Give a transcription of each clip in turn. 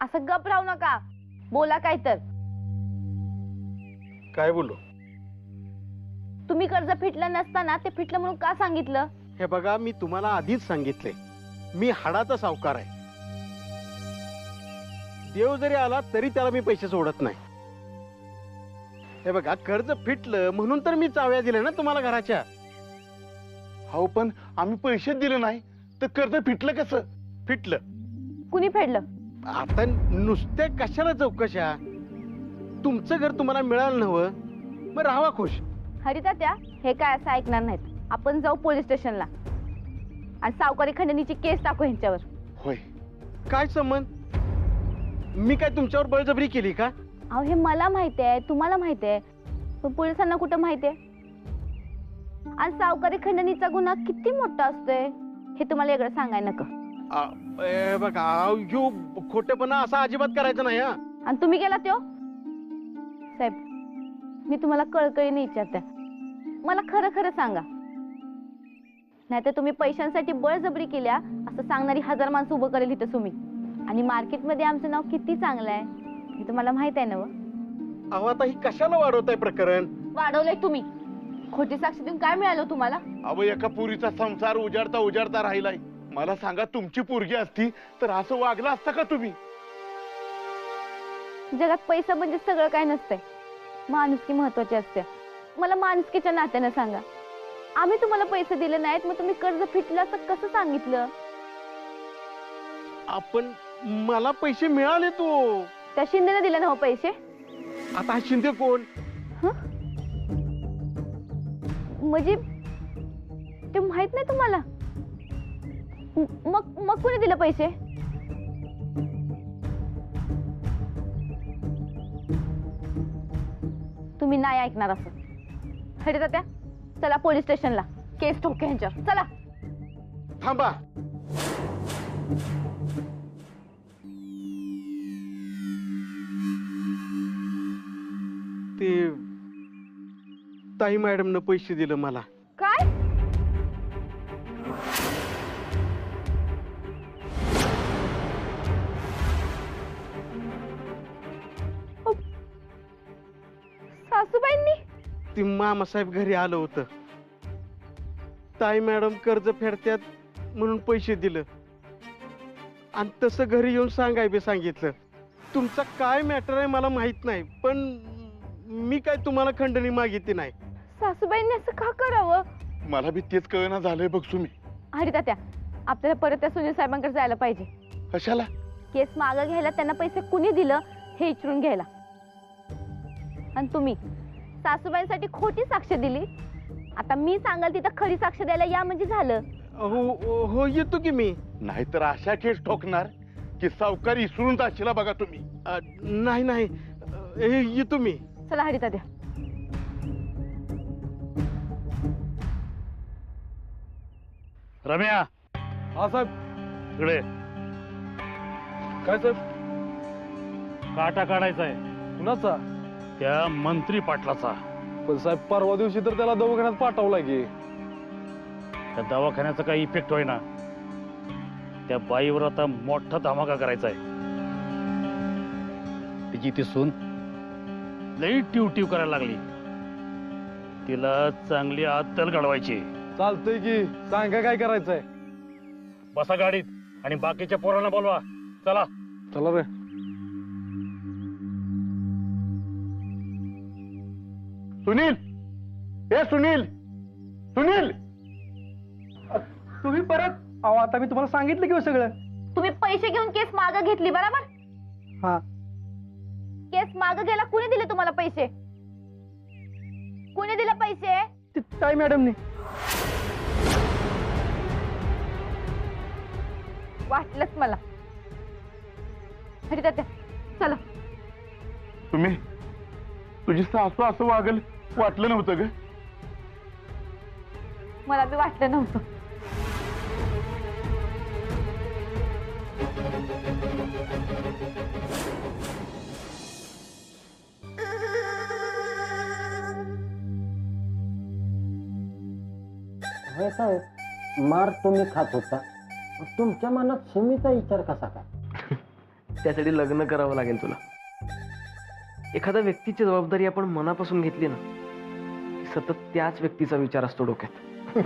असं गप राहू नका, बोला काय तर. काय बोलू? तुम्ही कर्ज फिटलं नसताना ते फिटलं म्हणून का सांगितलं? हे बघा, मी तुम्हाला आधीच सांगितले, मी हाडाचा सावकार आहे. देव जरी आला तरी त्याला मी पैसे सोडत नाही. हे बघा, कर्ज फिटलं म्हणून तर मी चाव्या दिल्या ना तुम्हाला घराच्या. हो, पण आम्ही पैसे दिले नाही तर कर्ज फिटलं कसं? फिटलं. कुणी फेडलं? आता नुसत्या कशाला चौकशा? तुमचं घर तुम्हाला मिळालं नव्हं, मग राहावा खुश. हरितात्या, हे काय असं ऐकणार नाहीत. आपण जाऊ पोलीस स्टेशनला आणि सावकारी खंडणीची केस टाकू ह्यांच्यावर. होय. काय संबंध? मी काय तुमच्यावर बळजबरी केली का? अहो, हे मला माहिती आहे, तुम्हाला माहिती आहे, पण पोलिसांना कुठं माहिती आहे? आणि सावकारी खंडणीचा गुन्हा किती मोठा असतोय हे तुम्हाला वेगळं सांगाय नका. हे बघा, यो खोटेपणा असा अजिबात करायचा नाही. हा, आणि तुम्ही गेला त्यो? साहेब, मी तुम्हाला कळकळीने विचारते, मला खरं खरं सांगा, नाहीतर तुम्ही पैशांसाठी बळजबरी केल्या असं सांगणारी 1000 माणसं उभं करेल इथं तुम्ही. आणि मार्केटमध्ये आमचं नाव किती चांगलं आहे हे तुम्हाला माहित आहे ना? अहो, आता ही कशाला वाढवताय प्रकरण? वाढवलंय तुम्ही. खोटी साक्ष देऊन काय मिळालं तुम्हाला? अहो, एका पुरीचा संसार उजाडता उजाडता राहिलाय. मला सांगा, तुमची पोरगी असती तर असं वागला असता का तुम्ही? जगात पैसा म्हणजे सगळं काय नसतंय, माणुसकी महत्वाची असते. मला माणुसकीच्या नात्यानं सांगा, आम्ही तुम्हाला पैसे दिले नाहीत, मग तुम्ही कर्ज फिटलं असं कसं सांगितलं? आपण मला पैसे मिळाले तो. त्या शिंदेने दिले ना हो पैसे? आता हा शिंदे कोण? म्हणजे ते माहित नाही तुम्हाला? मग मग कोणी दिले पैसे? तुम्ही नाही ऐकणार असं. हरितात्या, चला पोलीस स्टेशनला, केस ठोके ह्यांच्यावर. चला. थांबा. ते ताई मॅडमनं पैसे दिलं मला. काय? सासूबाईंनी? ती मामासाहेब घरी आलं होतं, ताई मॅडम कर्ज फेडत्यात म्हणून पैसे दिलं आणि तसं घरी येऊन सांगाय बी सांगितलं. तुमचा काय मॅटर आहे मला माहित नाही, पण मी काय तुम्हाला खंडणी मागितली नाही. सासूबाईंनी असं का करावं? मला बी तेच कळना झालंय बघ सुमी. हरितात्या, आपल्याला परत त्या सुनील साहेबांकडे जायला पाहिजे. कशाला? केस मागं घ्यायला, त्यांना पैसे कुणी दिलं हे विचारून घ्यायला. आणि तुम्ही सासूबाईंसाठी खोटी साक्ष दिली, आता मी सांगाल तिथं खरी साक्ष द्यायला या म्हणजे झालं. हो हो, येतो की मी. नाहीतर अशा केस ठोकणार की सावकारी इसरून जाशीला बघा तुम्ही. नाही नाही, येतो मी. चला हरितात्या. रम्या. हा साहेब. इकडे काय साहेब? काटा काढायचा आहे कुणाचा? त्या मंत्री पाटलाचा. पण साहेब, परवा दिवशी तर त्याला दवाखान्यात पाठवला की. त्या दवाखान्याचा काही इफेक्ट होईना. त्या बाईवर आता मोठा धमाका करायचा आहे. तिची ती सून लई टिव टिव करायला लागली, तिला चांगली अद्दल घडवायची. चालतंय की, सांगा काय करायचंय. बसा गाडीत आणि बाकीच्या पोरांना बोलवा. चला. चला रे. सुनील, ए सुनील, सुनील. तुम्ही परत? अहो, आता मी तुम्हाला सांगितलं की सगळं. तुम्ही पैसे घेऊन केस मागं घेतली बरोबर? हा. केस मागं घ्यायला कुणी दिले तुम्हाला पैसे? कुणी दिले पैसे? ती ताई मॅडमनी. वाटलंच मला. हरितात्या, चला. तुम्ही तुझी सासू असं वागल वाटलं नव्हतं ग. मला बी वाटलं नव्हतं. होय साहेब, मार तुम्ही खात होता, तुमच्या मनात सुमीचा विचार कसा काय? त्यासाठी लग्न करावं लागेल तुला. एखाद्या व्यक्तीची जबाबदारी आपण मनापासून घेतली ना की सतत त्याच व्यक्तीचा विचार असतो डोक्यात.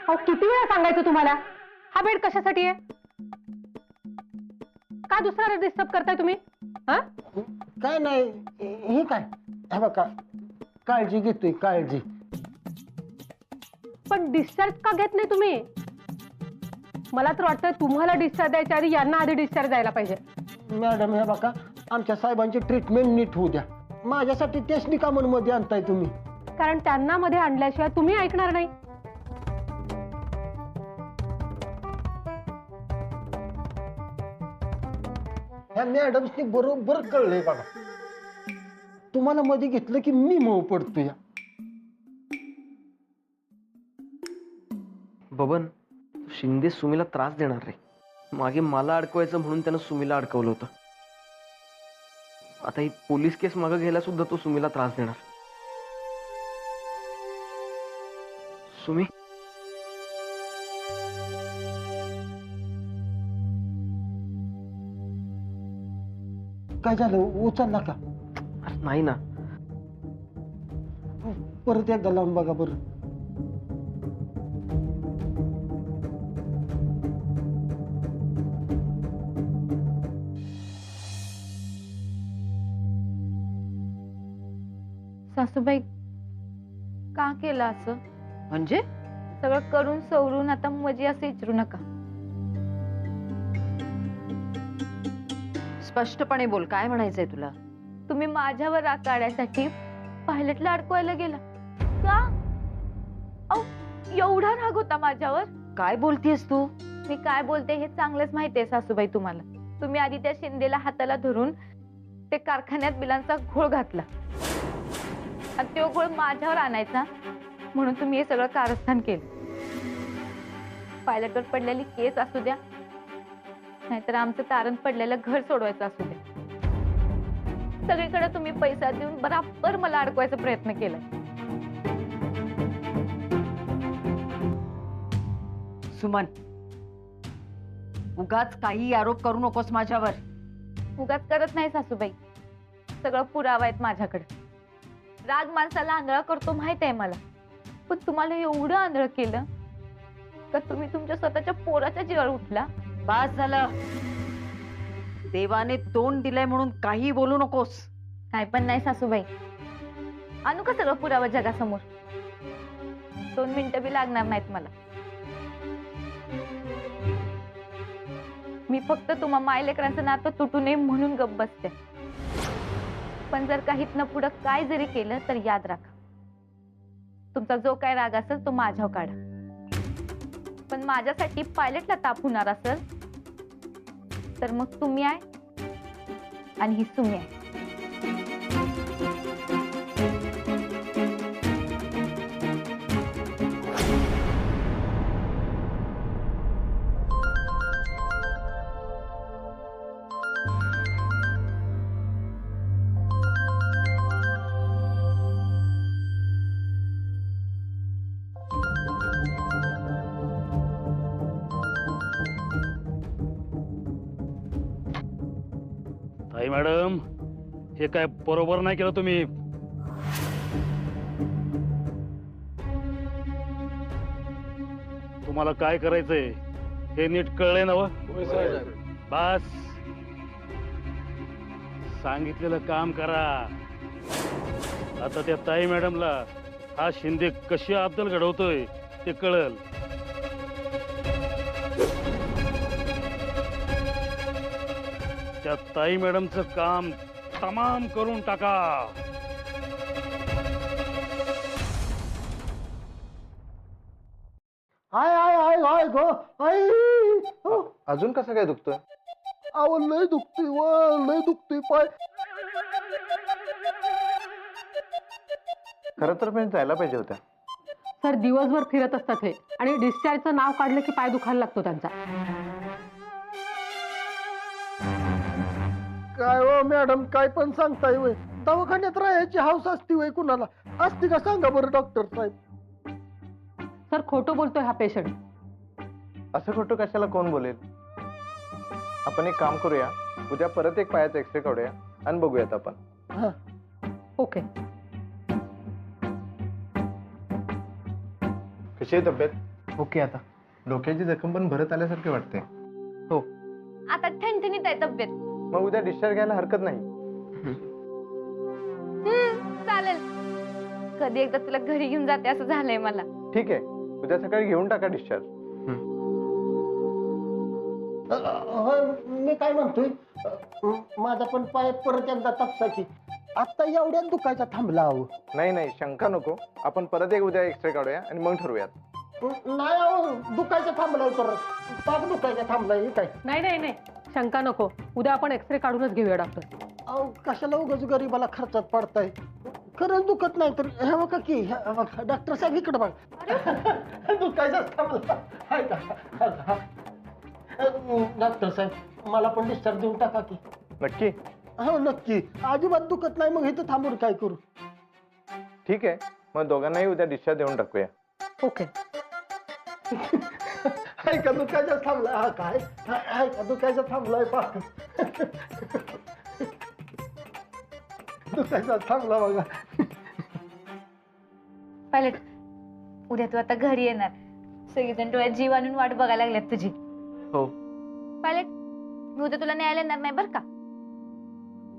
अहो किती वेळा सांगायचं तुम्हाला, हा बेड कशासाठी आहे? का दुसऱ्याला डिस्टर्ब करताय तुम्ही? हा काय नाही, हे काय, हे बघा काळजी घेतोय काळजी. पण डिस्चार्ज का घेत नाही तुम्ही? मला तर वाटतं तुम्हाला डिस्चार्ज द्यायच्या आधी यांना आधी डिस्चार्ज द्यायला पाहिजे. मॅडम हे बघा, आमच्या साहेबांची ट्रीटमेंट नीट होऊ द्या. माझ्यासाठी टेस्टनी कामांमध्ये आणताय तुम्ही. कारण त्यांना मध्ये आणल्याशिवाय तुम्ही ऐकणार नाही. ह्या मॅडम्सनी बरोबर कळलंय बघा. तुम्हाला मध्ये घेतलं की मी मऊ पडतो या. बबन, शिंदे सुमीला त्रास देणार रे. मागे मला अडकवायचं म्हणून त्यानं सुमीला अडकवलं होतं. आता ही पोलीस केस मागे घ्यायला सुद्धा तो सुमीला त्रास देणार. सुमी, काय झालं, उचलला का? अरे नाही ना. परत एकदा लावून बघा बरं. सासूबाई, का केलं असं? म्हणजे सगळं करून सवरून आता मजी असं विचारू नका. स्पष्टपणे बोल, काय म्हणायचंय तुला? तुम्ही माझ्यावर राग काढण्यासाठी पायलटला अडकवायला गेला का? अहो, एवढा राग होता माझ्यावर? काय बोलतीयस तू? मी काय बोलते हे चांगलंच माहितीये सासूबाई तुम्हाला. तुम्ही आधी त्या शिंदेला हाताला धरून ते कारखान्यात बिलांचा घोळ घातला आणि तो घोळ माझ्यावर आणायचा म्हणून तुम्ही हे सगळं कारस्थान केलं. पायलटवर पडलेली केस असू द्या, नाहीतर आमचं तारण पडलेलं घर सोडवायचं असू द्या, सगळीकडे तुम्ही पैसा देऊन बराबर मला अडकवायचा प्रयत्न केलाय. सुमन, उगाच काही आरोप करू नकोस माझ्यावर. उगाच करत नाही सासूबाई, सगळं पुरावा आहेत माझ्याकडे. राग माणसाला आंधळा करतो माहित आहे मला, पण तुम्हाला एवढं आंधळ केलं का तुम्ही तुमच्या स्वतःच्या पोराच्या जीवावर उठला. बास झालं. देवाने तोंड दिलंय म्हणून काही बोलू नकोस. काय पण नाही सासूबाई, आणू का सगळं पुरावा जगासमोर? 2 मिनिटं बी लागणार नाहीत मला. मी फक्त तुम्हा मायलेकरांचं नातं तुटू नये म्हणून गप्प बसते. पण जर काहीत न पुढं काय जरी केलं तर याद राखा, तुमचा जो काय राग असेल तो माझ्यावर काढा. पण माझ्यासाठी पायलटला ताप होणार असेल तर मग तुम्ही आहे आणि ही सुमी आहे. ताई मॅडम, हे काय बरोबर नाही केलं तुम्ही. तुम्हाला काय करायचंय हे नीट कळलंय ना? बस सांगितलेलं काम करा. आता त्या ताई मॅडमला हा शिंदे कशी अब्दल घडवतोय ते कळल. त्या ताई मॅडमचं काम तमाम करून टाका. आय आय आय आय गो आई. अजून कसं काय दुखतोय? अहो लय दुखतोय व लय दुखतोय पाय. खरं तर मी जायला पाहिजे होत्या. सर दिवसभर फिरत असतात हे, आणि डिस्चार्जचं नाव काढलं की पाय दुखायला लागतो त्यांचा. काय हो मॅडम, काय पण सांगताय वय. दवाखान्यात राहायची हौस असती वय कुणाला? असती का सांगा बरं डॉक्टर साहेब. सर खोटं बोलतोय हा पेशंट. असं खोटं कशाला कोण बोलेल? आपण एक काम करूया, उद्या परत एक पायाचा एक्सरे काढूया आणि बघूयात आपण. हा ओके. कशी आहे तब्येत? ओके. आता डोक्याची जखम पण भरत आल्यासारखे वाटते. हो. आता ठणठणीत आहे तब्येत. मग उद्या डिस्चार्ज घ्यायला हरकत नाही. चालेल. कधी एकदा तुला घरी घेऊन जाते असं झालंय मला. ठीक आहे, उद्या सकाळी घेऊन टाका डिस्चार्ज. मी काय म्हणतोय, माझा पण पाय परत एकदा तपासा की. आता एवढ्यात दुखायचा थांबला अहो. नाही नाही, शंका नको. आपण परत एक उद्या एक्सरे काढूया आणि मग ठरवूयात. नाही अहो, दुखायचा थांबलाय परत. पाक दुखायचा थांबलाय काय. नाही नाही नाही, शंका नको. उद्या आपण एक्सरे काढूनच घेऊया डॉक्टर. अहो कशाला उगाच गरीबाला खर्चात पडताय. खरंच दुखत नाही तर हे बघा की, डॉक्टर साहेब इकडे बघा. दुखायचा थांबला. हाय का? डॉक्टर साहेब मला पण डिस्चार्ज देऊन टाका की. नक्की? हो नक्की. अजिबात दुखत नाही मग इथं थांबून काय करू. ठीक आहे, मग दोघांनाही उद्या डिस्चार्ज देऊन टाकूया. ओके. हाय का दुखायचा थांबला. हा काय हाय का दुखायचा थांबलाय पाक. दुखायचा थांबला बघा. पायलट, उद्या तू आता घरी येणार. सगळेजण डोळ्यात जीव आणून वाट बघायला लागल्यात तुझी. हो. पायलट, मी उद्या तुला न्यायला येणार नाही बरं का.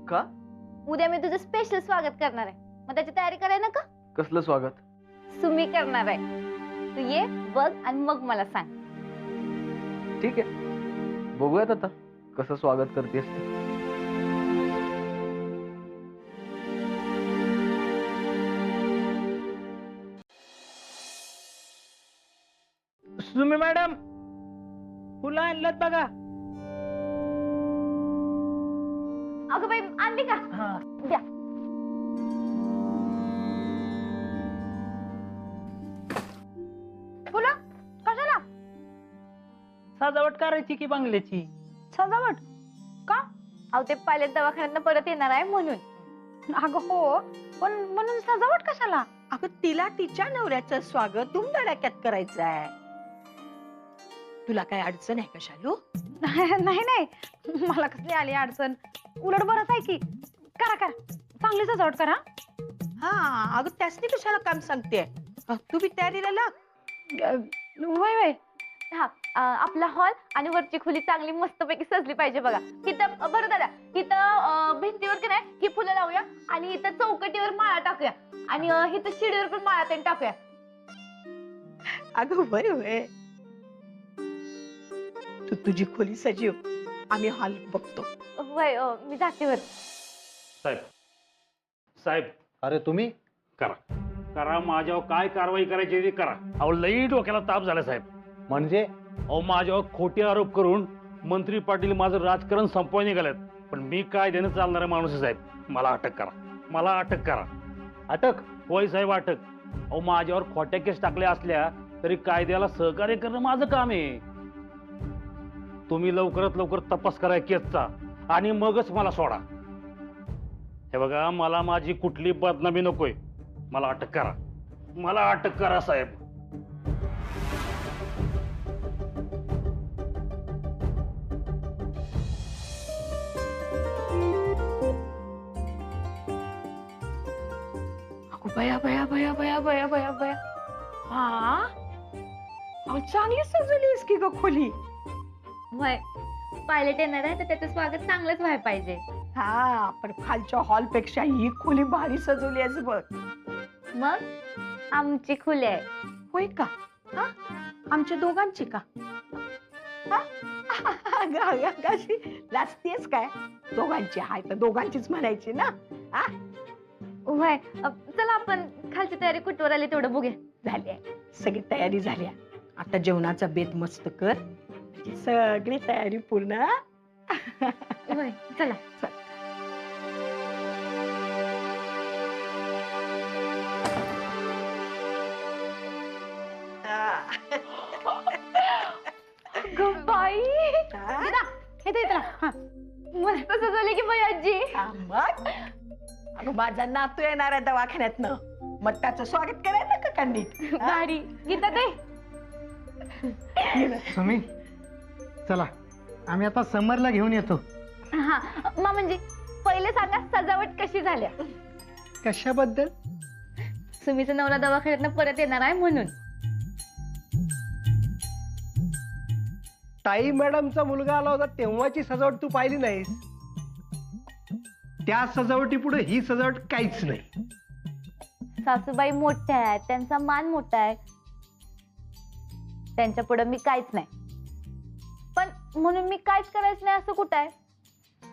का? उद्या मी तुझं स्पेशल स्वागत करणार आहे. मग त्याची तयारी कराय ना का? कसलं स्वागत? सुमी करणार आहे. तू ये, बघ आणि मग मला सांग. ठीक आहे, बघूयात आता कसं स्वागत करतेस ते. सुमी मॅडम, फुलं आणल्यात बघा. अगं बाई, आणली का? द्या. फुलं कशाला? सजावट करायची की बंगल्याची. सजावट का? अहो ते पायलट दवाखान्यात परत येणार आहे म्हणून. अगं हो, पण म्हणून सजावट कशाला? अगं तिला तिच्या नवऱ्याचं स्वागत धुमधडाक्यात करायचं आहे. तुला काय अडचण आहे का शालू? नाही नाही, मला कसली आली अडचण. उलट बरंच आहे की. करा करा, चांगली सजावट करा. हा अगं त्यासनी कशाला काम सांगते. तू बी तयारीला लाग. वय वय. हा, आपला हॉल आणि वरची खोली चांगली मस्तपैकी सजली पाहिजे बघा. इथं बरं दादा, इथं भिंतीवर की नाही ही फुलं लावूया आणि इथं चौकटीवर माळा टाकूया आणि इथं शिडीवर पण माळा त्यांनी टाकूया. अगं वय वय, तू तुझी खोली सजीव, आम्ही हॉल बघतो. वय मी जाते वर. साहेब, साहेब, अरे तुम्ही करा करा, माझ्यावर काय कारवाई करायची ते करा. अहो लई डोक्याला ताप झाला साहेब. म्हणजे? अहो माझ्यावर खोटे आरोप करून मंत्री पाटील माझं राजकारण संपवाय निघालेत. पण मी काय देणं चालणारा माणूस आहे साहेब. मला अटक करा, मला अटक करा. अटक? होय साहेब, अटक. अहो माझ्यावर खोट्या केस टाकल्या असल्या तरी कायद्याला सहकार्य करणं माझं काम आहे. तुम्ही लवकरात लवकर तपास करा केसचा आणि मगच मला सोडा. हे बघा, मला माझी कुठली बदनामी नकोय. मला अटक करा, मला अटक करा साहेब. बया बया बया बया बया बया बया. हा चांगली सजवलीस की ग खोली. वय, पायलट येणार आहे तर त्याचं स्वागत चांगलंच व्हायला पाहिजे. हा पण खालच्या हॉल पेक्षा ही खोली भारी सजवली आहेस बघ. मग आमची खोली आहे. होय का? हा, आमच्या दोघांची का? अशी लाजतेस काय? दोघांची आहे तर दोघांचीच म्हणायची ना. वय, चला आपण खालची तयारी कुठवर आली तेवढं बघूया. झाली, सगळी तयारी झाली. आता जेवणाचा बेत मस्त कर. सगळी तयारी पूर्ण. वय, चला. बाई, मस्त सजवली की बाई आजी. अगं माझा नातू येणार आहे दवाखान्यातनं, मग त्याचं स्वागत करायचं का कंडी? गाडी गीता ताई. सुमी चला आम्ही आता समरला घेऊन येतो. हा म्हणजे पहिले सांगा सजावट कशी झाल्या. कशाबद्दल? सुमीचा नवरा दवाखान्यातनं परत येणार आहे म्हणून. ताई मॅडमचा मुलगा आला होता तेव्हाची सजावट तू पाहिली नाहीस. त्या सजावटी पुढे ही सजावट काहीच नाही. सासूबाई मोठ्या आहेत, त्यांचा मान मोठा आहे, त्यांच्या पुढे मी काहीच नाही. पण म्हणून मी काहीच करायचं नाही असं कुठं आहे.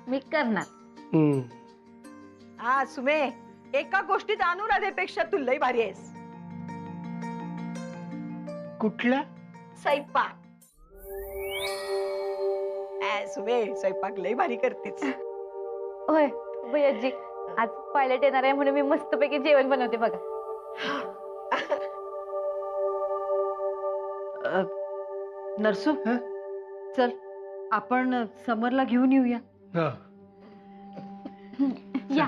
मी करणार. हा सुमे, एका गोष्टीत अनुराधेपेक्षा तू लई भारी आहेस. कुठल्या? स्वयंपाक. सुमे स्वयंपाक लई भारी करतेस. होय भैयाजी, आज पायलट येणार आहे म्हणून मी मस्तपैकी जेवण बनवते बघा. नरसू, चल आपण समरला घेऊन येऊया. या.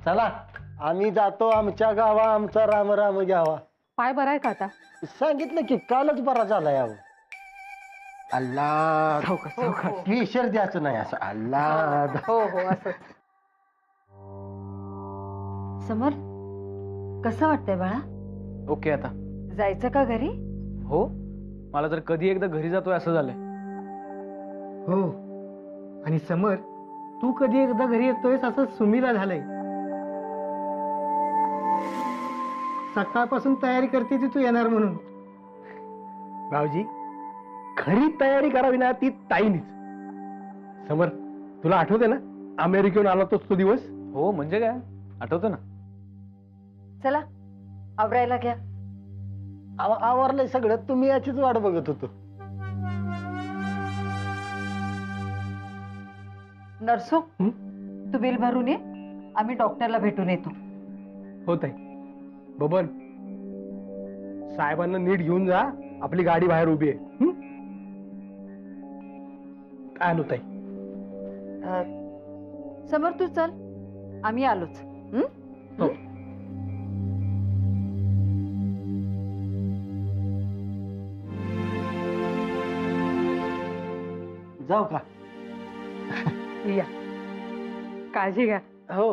चला आम्ही जातो आमच्या गावा, आमचा राम राम घ्यावा. पाय बरा आहे का आता? सांगितलं की कालच बरा झाला यावं. अल्लाह विसर द्यायचं नाही असं. अल्लाह. हो हो असं. समर, कसं वाटतंय बाळा? ओके आता. जायचं का घरी? हो, मला तर कधी एकदा घरी जातोय असं झालंय. हो, आणि समर तू कधी एकदा घरी येतोयस असं सुमीला झालंय. सकाळपासून तयारी करते ती तू येणार म्हणून. भाऊजी, खरी तयारी करावी ना ती ताईनीच. समर, तुला आठवते ना अमेरिकेहून आला तोच तो दिवस? हो म्हणजे काय, आठवतं ना. चला आवरायला घ्या. आवरलंय सगळं, तुम्ही याचीच वाट बघत होतो. नरसू, तू बिल भरून ये, आम्ही डॉक्टरला भेटून येतो. होत आहे. बबन, साहेबांना नीट घेऊन जा, आपली गाडी बाहेर उभी आहे. काय होत आहे? समर तू चल, आम्ही आलोच. हो. जाऊ का? या, काळजी घ्या. हो.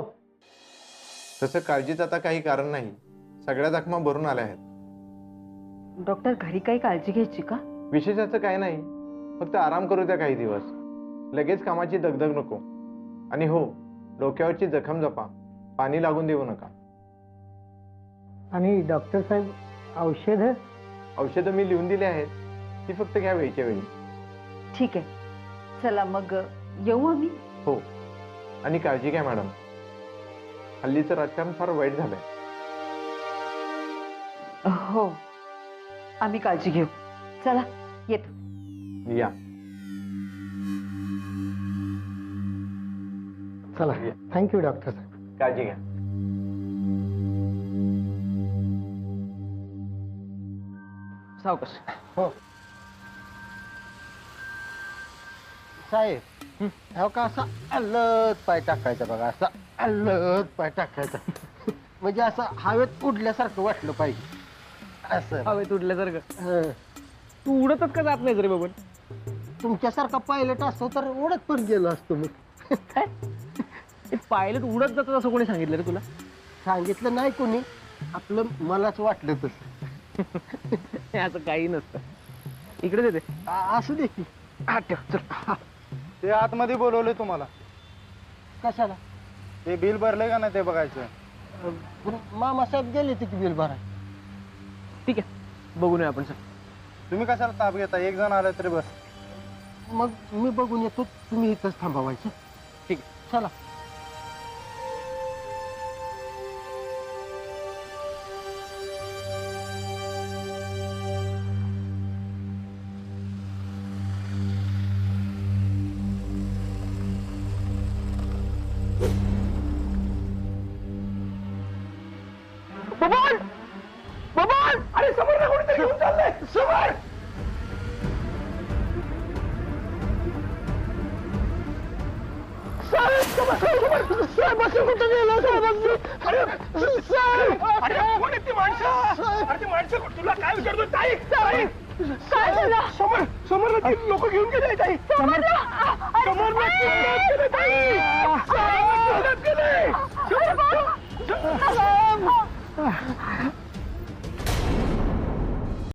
तसं काळजीचं आता काही कारण नाही. सगळ्या जखमा भरून आल्या आहेत. डॉक्टर, घरी काही काळजी घ्यायची का? विशेषाचं काय नाही, फक्त आराम करू द्या काही दिवस. लगेच कामाची दगदग नको. आणि हो, डोक्यावरची जखम जपा, पाणी लागून देऊ नका. आणि डॉक्टर साहेब, औषधं मी लिहून दिली आहेत, ती फक्त घ्या वेळच्या वेळी. ठीक आहे, चला मग येऊ आम्ही. हो, आणि काळजी घ्या मॅडम. हल्लीचं राजकारण फार वाईट झालंय. हो, आम्ही काळजी घेऊ. चला येतो. या. चला, थँक्यू डॉक्टर साहेब. काळजी घ्या. सावकाश. हो साहेब, हो का असा अलत पाय टाकायचा बघा, असा अलत पाय टाकायचा. म्हणजे असं हवेत उडल्यासारखं वाटलं पाहिजे. असं हवेत उडल्यासारखं. तू उडतच का जात नाही रे बाबा? तुमच्यासारखा पायलट असतो तर उडत पण गेलो असतो मी. पायलट उडत जातात असं कोणी सांगितलं रे तुला? सांगितलं नाही कोणी, आपलं मलाच वाटलं तसं. असं काही नसतं. इकडे देते. असू दे की. ते आतमध्ये बोलवलंय तुम्हाला. कशाला? ते बिल भरले का नाही ते बघायचं. मामासाहेब गेले ते की बिल भराय. ठीक आहे, बघून आपण सर. तुम्ही कशाला ताप घेता? एक जण आलं तरी बस. मग मी बघून येतो, तुम्ही इथंच थांबावायचं. ठीक आहे, चला. बबन! बबन! अरे समोर कोणीतरी घेऊन चाललंय. लोक घेऊन गेले